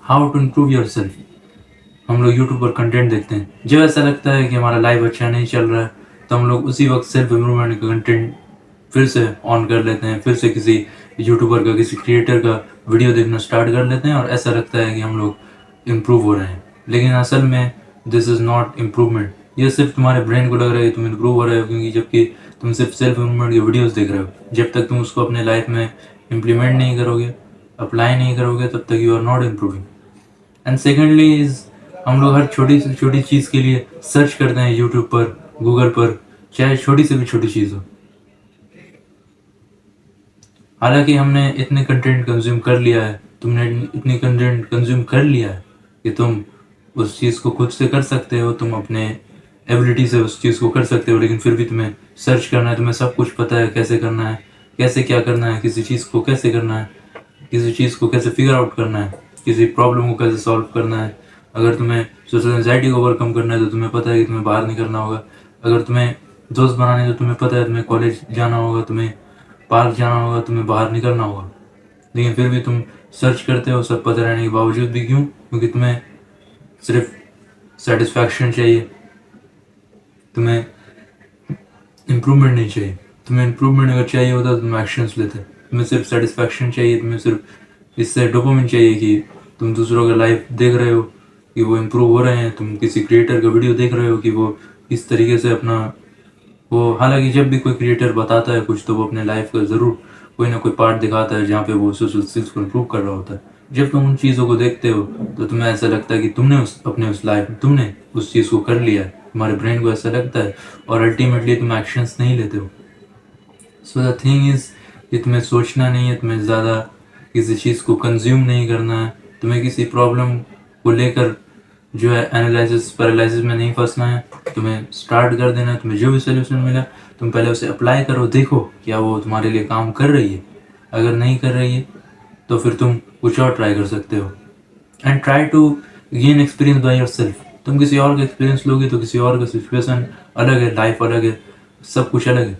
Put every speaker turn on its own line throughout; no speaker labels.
How to improve yourself. हम लोग YouTube पर कंटेंट देखते हैं, जब ऐसा लगता है कि हमारा लाइफ अच्छा नहीं चल रहा है तो हम लोग उसी वक्त सेल्फ इम्प्रूवमेंट का कंटेंट फिर से ऑन कर लेते हैं, फिर से किसी यूट्यूबर का, किसी क्रिएटर का वीडियो देखना स्टार्ट कर लेते हैं और ऐसा लगता है कि हम लोग इम्प्रूव हो रहे हैं। लेकिन असल में दिस इज़ नॉट इम्प्रूवमेंट। ये सिर्फ तुम्हारे ब्रेन को लग रहा है कि तुम इम्प्रूव हो रहे हो, क्योंकि जबकि तुम सिर्फ सेल्फ इम्प्रूवमेंट के वीडियोस देख रहे हो। जब तक तुम उसको अपने लाइफ में इम्प्लीमेंट नहीं करोगे, अप्लाई नहीं करोगे, तब तक you are not improving. And secondly is, हम लोग हर छोटी से छोटी चीज़ के लिए सर्च करते हैं यूट्यूब पर, गूगल पर, चाहे छोटी से भी छोटी चीज़ हो। हालांकि हमने इतने कंटेंट कंज्यूम कर लिया है, तुमने इतनी कंटेंट कंज्यूम कर लिया है कि तुम उस चीज़ को खुद से कर सकते हो, तुम अपने एबिलिटी से उस चीज़ को कर सकते हो, लेकिन फिर भी तुम्हें सर्च करना है। तुम्हें सब कुछ पता है कैसे करना है, कैसे क्या करना है, किसी चीज़ को कैसे करना है, किसी चीज़ को कैसे फिगर आउट करना है, किसी प्रॉब्लम को कैसे सॉल्व करना है। अगर तुम्हें सोशल एंजाइटी को ओवरकम करना है तो तुम्हें पता है कि तुम्हें बाहर निकलना होगा। अगर तुम्हें दोस्त बनाने हैं तो तुम्हें पता है तुम्हें कॉलेज जाना होगा, तुम्हें पार्क जाना होगा, तुम्हें बाहर निकलना होगा। लेकिन फिर भी तुम सर्च करते हो सब पता रहने के बावजूद भी। क्यों? क्योंकि तुम्हें सिर्फ सेटिस्फैक्शन चाहिए, तुम्हें इम्प्रूवमेंट नहीं चाहिए। तुम्हें इम्प्रूवमेंट अगर चाहिए होता तो तुम एक्शंस लेते। तुम्हें सिर्फ सेटिस्फैक्शन चाहिए, तुम्हें सिर्फ इससे डोपामिन चाहिए कि तुम दूसरों का लाइफ देख रहे हो कि वो इम्प्रूव हो रहे हैं, तुम किसी क्रिएटर का वीडियो देख रहे हो कि वो इस तरीके से अपना वो, हालांकि जब भी कोई क्रिएटर बताता है कुछ तो वो अपने लाइफ का ज़रूर कोई ना कोई पार्ट दिखाता है जहाँ पे वो सोशल स्किल्स को इम्प्रूव कर रहा होता है। जब तुम उन चीज़ों को देखते हो तो तुम्हें ऐसा लगता है कि तुमने उस लाइफ में तुमने उस चीज़ को कर लिया है, तुम्हारे ब्रेन को ऐसा लगता है, और अल्टीमेटली तुम एक्शंस नहीं लेते हो। सो द थिंग इज़ कि तुम्हें सोचना नहीं है, तुम्हें ज़्यादा किसी चीज़ को कंज्यूम नहीं करना है, तुम्हें किसी प्रॉब्लम को लेकर जो है एनालिसिस पैरालिसिस में नहीं फंसना है। तुम्हें स्टार्ट कर देना है। तुम्हें जो भी सोल्यूशन मिला तुम पहले उसे अप्लाई करो, देखो क्या वो तुम्हारे लिए काम कर रही है। अगर नहीं कर रही है तो फिर तुम कुछ और ट्राई कर सकते हो। And try to gain experience by yourself. तुम किसी और का एक्सपीरियंस लोगे तो किसी और का सिचुएशन अलग है, लाइफ अलग है, सब कुछ अलग है।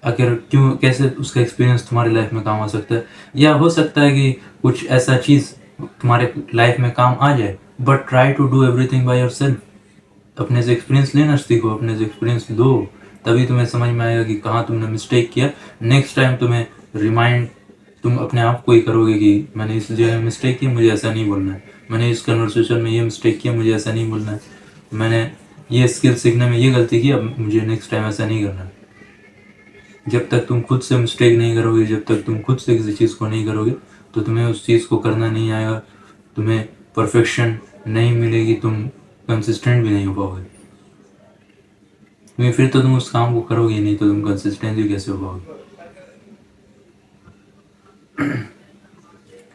अगर क्यों कैसे उसका एक्सपीरियंस तुम्हारी लाइफ में काम आ सकता है, या हो सकता है कि कुछ ऐसा चीज़ तुम्हारे लाइफ में काम आ जाए, but try to do everything by yourself. अपने से एक्सपीरियंस लेना सीखो, अपने से एक्सपीरियंस दो, तभी तुम्हें समझ में आएगा कि कहाँ तुमने मिस्टेक किया। नेक्स्ट टाइम तुम्हें रिमाइंड तुम अपने आप को ही करोगे कि मैंने इस जगह मिस्टेक की, मुझे ऐसा नहीं बोलना है। मैंने इस कन्वर्सेशन में ये मिस्टेक किया, मुझे ऐसा नहीं बोलना है। मैंने ये स्किल सीखने में ये गलती की, अब मुझे नेक्स्ट टाइम ऐसा नहीं करना है। जब तक तुम खुद से मिस्टेक नहीं करोगे, जब तक तुम खुद से किसी चीज़ को नहीं करोगे तो तुम्हें उस चीज़ को करना नहीं आएगा, तुम्हें परफेक्शन नहीं मिलेगी, तुम कंसिस्टेंट भी नहीं हो पाओगे। क्योंकि फिर तो तुम उस काम को करोगे ही नहीं, तो तुम कंसिस्टेंट भी कैसे हो पाओगे।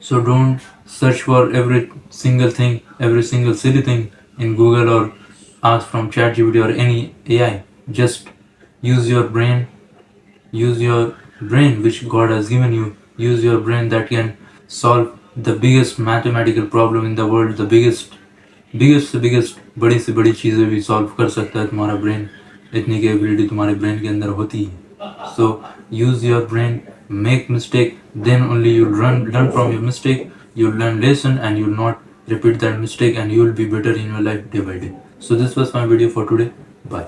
So don't search for every single thing, every single silly thing in Google or ask from ChatGPT or any AI. Just use your brain. Use your brain which God has given you. Use your brain that can solve the biggest mathematical problem in the world. The biggest बड़ी से बड़ी चीज़ें भी solve कर सकता है तुम्हारा brain. इतनी कैपेबिलिटी तुम्हारे ब्रेन के अंदर होती है। So use your brain, make mistake, then only you'll learn from your mistake, you'll learn lesson and you'll not repeat that mistake and you'll be better in your life day by day. So this was my video for today. Bye.